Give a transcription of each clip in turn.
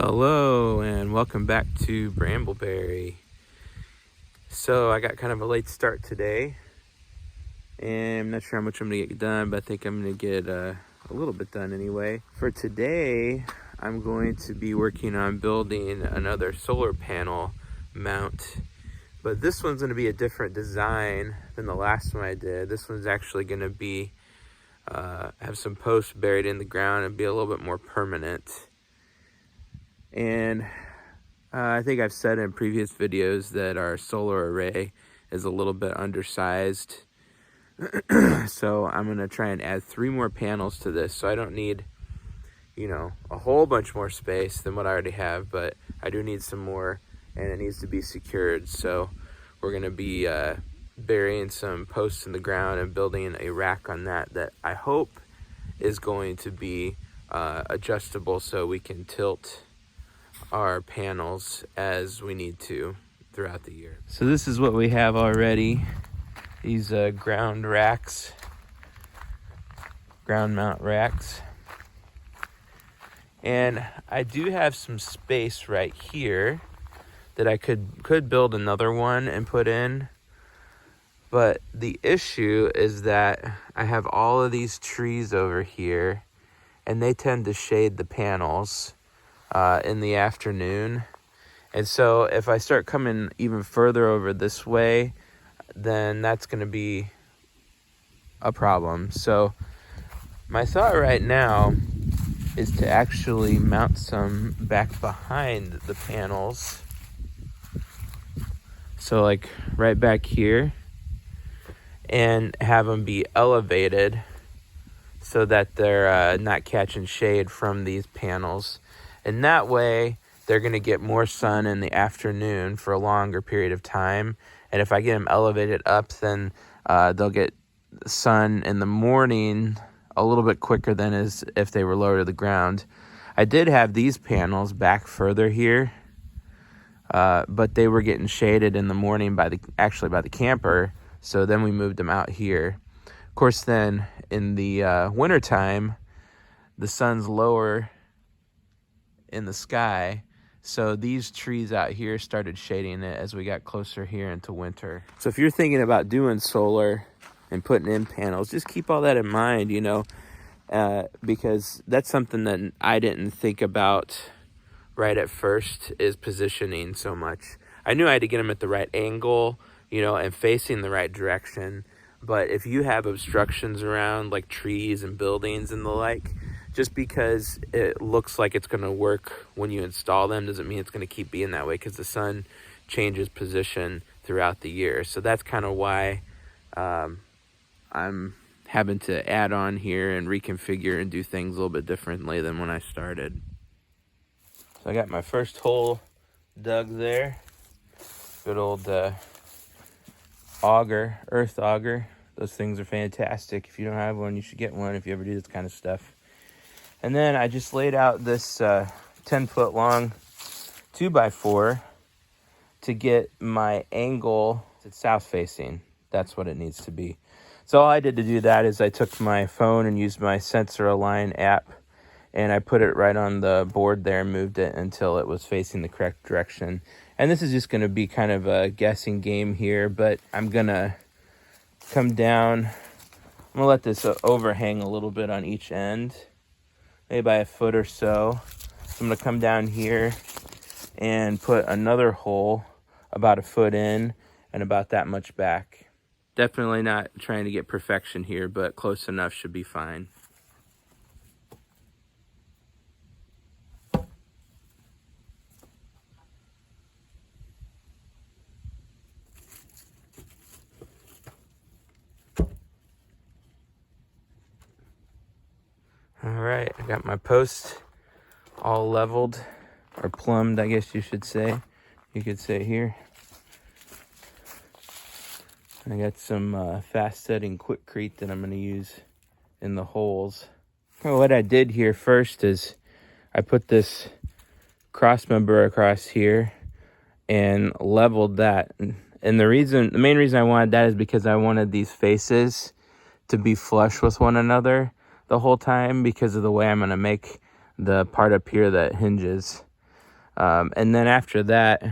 Hello and welcome back to Brambleberry. So I got kind of a late start today, and I'm not sure how much I'm gonna get done, but I think I'm gonna get a little bit done anyway. For today, I'm going to be working on building another solar panel mount, but this one's gonna be a different design than the last one I did. This one's actually gonna be have some posts buried in the ground and be a little bit more permanent. And I think I've said in previous videos that our solar array is a little bit undersized. So I'm going to try and add 3 more panels to this. So I don't need, a whole bunch more space than what I already have, but I do need some more, and it needs to be secured. So we're going to be burying some posts in the ground and building a rack on that I hope is going to be adjustable so we can tilt our panels as we need to throughout the year. So this is what we have already. These ground mount racks. And I do have some space right here that I could build another one and put in. But the issue is that I have all of these trees over here, and they tend to shade the panels in the afternoon. And so if I start coming even further over this way, then that's going to be a problem. So my thought right now is to actually mount some back behind the panels. So like right back here, and have them be elevated so that they're not catching shade from these panels. And that way, they're going to get more sun in the afternoon for a longer period of time. And if I get them elevated up, then they'll get sun in the morning a little bit quicker than as if they were lower to the ground. I did have these panels back further here, but they were getting shaded in the morning by the camper. So then we moved them out here. Of course, then in the wintertime, the sun's lower in the sky, so these trees out here started shading it as we got closer here into winter. So if you're thinking about doing solar and putting in panels, just keep all that in mind, because that's something that I didn't think about right at first, is positioning so much. I knew I had to get them at the right angle, and facing the right direction. But if you have obstructions around, like trees and buildings and the like, just because it looks like it's going to work when you install them doesn't mean it's going to keep being that way, because the sun changes position throughout the year. So that's kind of why I'm having to add on here and reconfigure and do things a little bit differently than when I started. So I got my first hole dug there. Good old auger, earth auger. Those things are fantastic. If you don't have one, you should get one if you ever do this kind of stuff. And then I just laid out this 10-foot long 2x4 to get my angle south facing. That's what it needs to be. So all I did to do that is I took my phone and used my Sensor Align app, and I put it right on the board there and moved it until it was facing the correct direction. And this is just going to be kind of a guessing game here, but I'm going to come down. I'm going to let this overhang a little bit on each end, maybe by a foot or so. So I'm going to come down here and put another hole about a foot in and about that much back. Definitely not trying to get perfection here, but close enough should be fine. All right, I got my posts all leveled, or plumbed, I guess you should say. You could say here. I got some fast setting Quikrete that I'm going to use in the holes. Well, what I did here first is I put this cross member across here and leveled that. And the main reason I wanted that is because I wanted these faces to be flush with one another the whole time, because of the way I'm going to make the part up here that hinges. And then after that,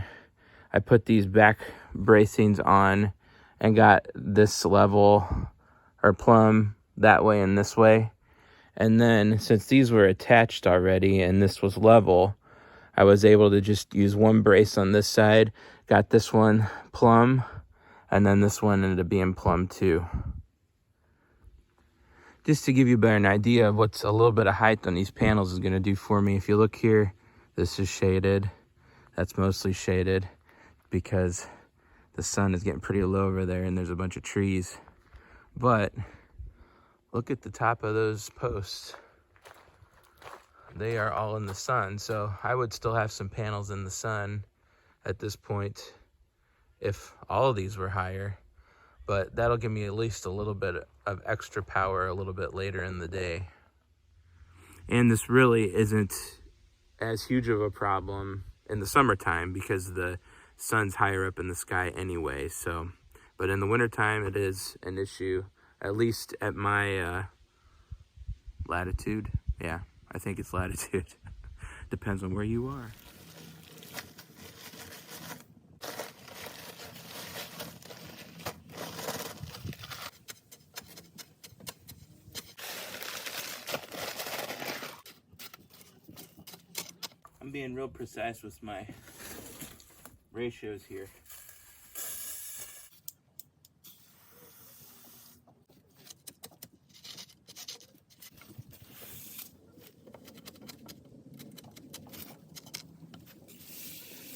I put these back bracings on and got this level or plumb that way and this way. And then since these were attached already and this was level, I was able to just use one brace on this side, got this one plumb, and then this one ended up being plumb too. Just to give you better an idea of what's a little bit of height on these panels is gonna do for me. If you look here, this is shaded. That's mostly shaded because the sun is getting pretty low over there and there's a bunch of trees. But look at the top of those posts. They are all in the sun, so I would still have some panels in the sun at this point if all of these were higher, but that'll give me at least a little bit of extra power a little bit later in the day. And this really isn't as huge of a problem in the summertime because the sun's higher up in the sky anyway. So, but in the wintertime, it is an issue, at least at my latitude. Yeah, I think it's latitude. Depends on where you are. I'm being real precise with my ratios here.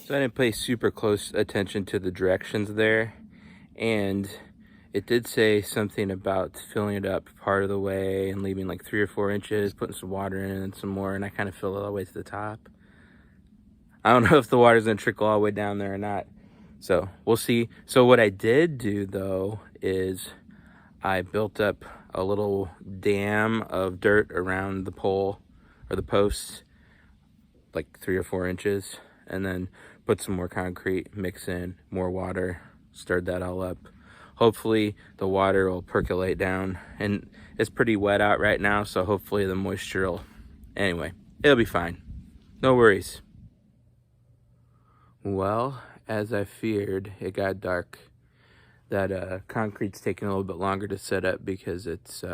So I didn't pay super close attention to the directions there, and it did say something about filling it up part of the way and leaving like 3 or 4 inches, putting some water in and some more, and I kind of filled it all the way to the top. I don't know if the water's gonna trickle all the way down there or not, so we'll see. So what I did do though is I built up a little dam of dirt around the pole or the posts, like 3 or 4 inches, and then put some more concrete, mix in more water, stirred that all up. Hopefully the water will percolate down, and it's pretty wet out right now, so hopefully the moisture will, anyway, it'll be fine. No worries. Well, as I feared, it got dark. That concrete's taking a little bit longer to set up because it's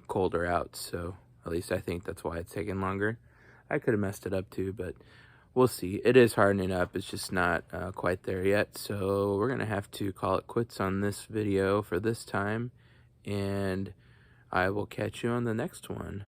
colder out, so at least I think that's why it's taking longer. I could have messed it up too, but we'll see. It is hardening up, it's just not quite there yet, so we're gonna have to call it quits on this video for this time, and I will catch you on the next one.